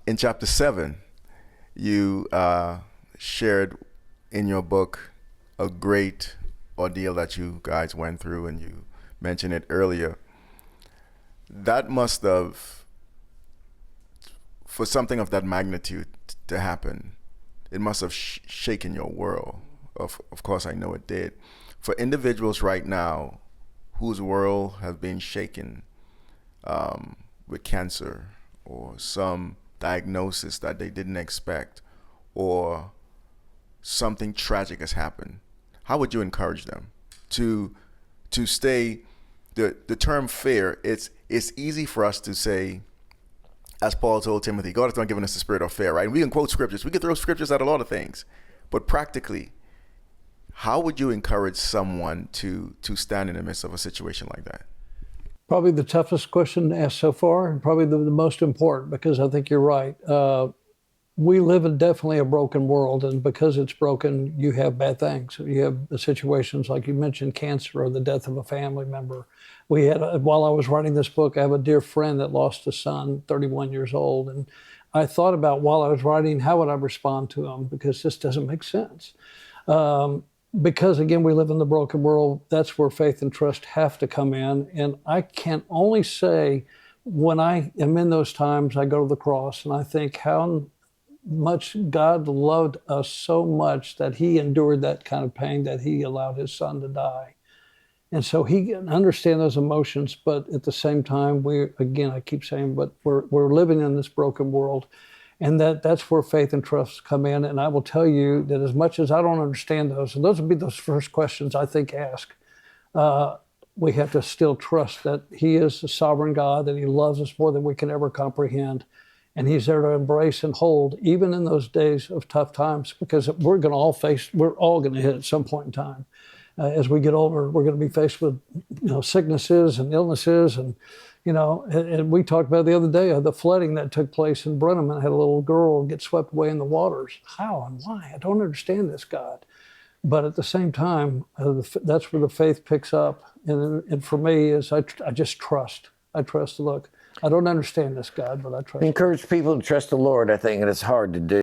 in chapter 7, you shared in your book a great ordeal that you guys went through, and you mentioned it earlier. That must have, for something of that magnitude to happen, it must have shaken your world. Of course, I know it did. For individuals right now whose world has been shaken with cancer or some diagnosis that they didn't expect, or something tragic has happened, how would you encourage them to stay? The term fear, it's easy for us to say, as Paul told Timothy, God has not given us the spirit of fear, right? And we can quote scriptures. We can throw scriptures at a lot of things. But practically, how would you encourage someone to stand in the midst of a situation like that? Probably the toughest question asked so far, and probably the most important, because I think you're right. We live in definitely a broken world, and because it's broken, you have bad things. You have the situations like you mentioned, cancer or the death of a family member. We had, while I was writing this book, I have a dear friend that lost a son, 31 years old, and I thought about, while I was writing, how would I respond to him, because this doesn't make sense. Because again, we live in the broken world. That's where faith and trust have to come in. And I can only say, when I am in those times, I go to the cross and I think how much God loved us so much that he endured that kind of pain, that he allowed his son to die. And so he can understand those emotions, but at the same time, I keep saying, but we're living in this broken world. And that's where faith and trust come in. And I will tell you that as much as I don't understand those, and those would be those first questions I think ask, we have to still trust that he is the sovereign God, that he loves us more than we can ever comprehend. And he's there to embrace and hold, even in those days of tough times, because we're all going to hit at some point in time. As we get older, we're going to be faced with, sicknesses and illnesses, and we talked about the other day the flooding that took place in Brenham, and had a little girl get swept away in the waters. How and why? I don't understand this, God. But at the same time, that's where the faith picks up. And for me, is I just trust. I trust. Look, I don't understand this, God, but I trust. Encourage people to trust the Lord, I think, and it's hard to do.